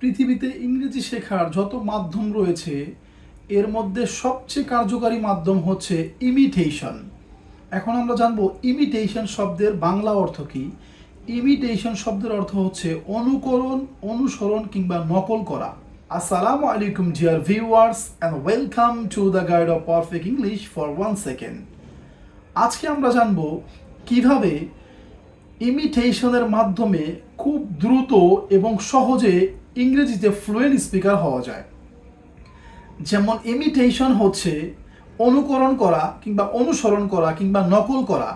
পৃথিবীতে ইংরেজি শেখার যত মাধ্যম রয়েছে এর মধ্যে সবচেয়ে কার্যকারী মাধ্যম হচ্ছে ইমিটেশন। এখন আমরা জানবো ইমিটেশন শব্দের বাংলা অর্থ কী। ইমিটেশন শব্দের অর্থ হচ্ছে অনুকরণ, অনুসরণ কিংবা নকল করা। আসসালামু আলাইকুম dear viewers and welcome to the guide of perfect English for 1 second. আজকে আমরা জানবো কিভাবে ইমিটেশনের মাধ্যমে খুব দ্রুত এবং সহজে ইংরেজিতে ফ্লুয়েন্ট স্পিকার হওয়া যায়। যেমন ইমিটেশন হচ্ছে অনুকরণ করা কিংবা অনুসরণ করা কিংবা নকল করা।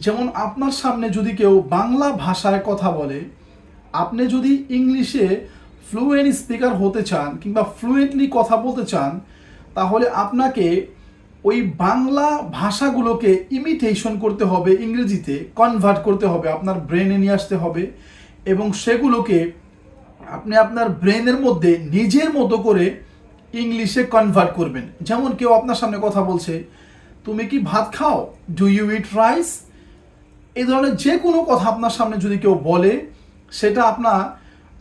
যেমন আপনার সামনে যদি কেউ বাংলা ভাষায় কথা বলে, আপনি যদি ইংলিশে ফ্লুয়েন্ট স্পিকার হতে চান কিংবা ফ্লুয়েন্টলি কথা বলতে চান, তাহলে আপনাকে ওই বাংলা ভাষাগুলোকে ইমিটেশন করতে হবে, ইংরেজিতে কনভার্ট করতে হবে, আপনার ব্রেনে নিয়ে আসতে হবে এবং সেগুলোকে আপনি আপনার ব্রেনের মধ্যে নিজের মতো করে ইংলিশে কনভার্ট করবেন। যেমন কেউ আপনার সামনে কথা বলছে, তুমি কি ভাত খাও, ডু ইউ ইট রাইস, এই ধরনের যে কোনো কথা আপনার সামনে যদি কেউ বলে, সেটা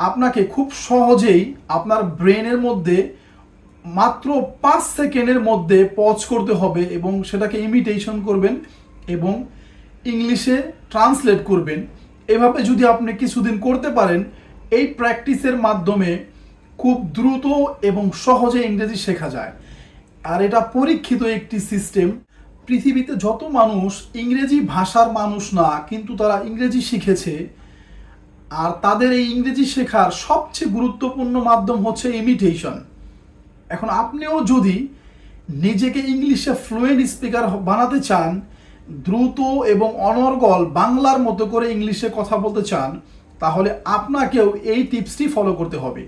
আপনাকে খুব সহজেই আপনার ব্রেনের মধ্যে মাত্র 5 সেকেন্ডের মধ্যে পজ করতে হবে এবং সেটাকে ইমিটেশন করবেন এবং ইংলিশে ট্রান্সলেট করবেন। এভাবে যদি আপনি কিছুদিন করতে পারেন, এই প্র্যাকটিসের মাধ্যমে খুব দ্রুত এবং সহজে ইংরেজি শেখা যায়। আর এটা পরীক্ষিত একটি সিস্টেম। পৃথিবীতে যত মানুষ ইংরেজি ভাষার মানুষ না, কিন্তু তারা ইংরেজি শিখেছে, আর তাদের এই ইংরেজি শেখার সবচেয়ে গুরুত্বপূর্ণ মাধ্যম হচ্ছে ইমিটেশন। এখন আপনিও যদি নিজেকে ইংলিশে ফ্লুয়েন্ট স্পিকার বানাতে চান, দ্রুত এবং অনর্গল বাংলার মতো করে ইংলিশে কথা বলতে চান, তাহলে আপনাকেও এই টিপসটি ফলো করতে হবে।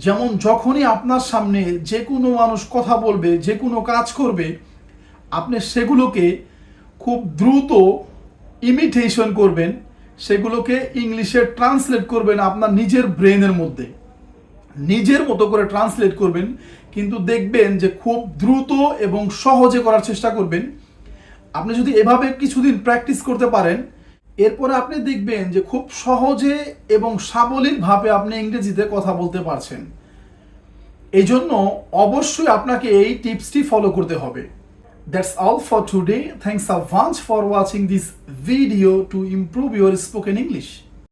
যেমন যখনই আপনার সামনে যে কোনো মানুষ কথা বলবে, যে কোনো কাজ করবে, আপনি সেগুলোকে খুব দ্রুত ইমিটেশন করবেন, সেগুলোকে ইংলিশে ট্রান্সলেট করবেন আপনার নিজের ব্রেনের মধ্যে, নিজের মতো করে ট্রান্সলেট করবেন। কিন্তু দেখবেন যে খুব দ্রুত এবং সহজে করার চেষ্টা করবেন। আপনি যদি এভাবে কিছুদিন প্র্যাকটিস করতে পারেন, এরপরে আপনি দেখবেন যে খুব সহজে এবং সাবলীলভাবে আপনি ইংরেজিতে কথা বলতে পারছেন। এই জন্য অবশ্যই আপনাকে এই টিপসটি ফলো করতে হবে। That's all for today. Thanks a bunch for watching this video to improve your spoken English.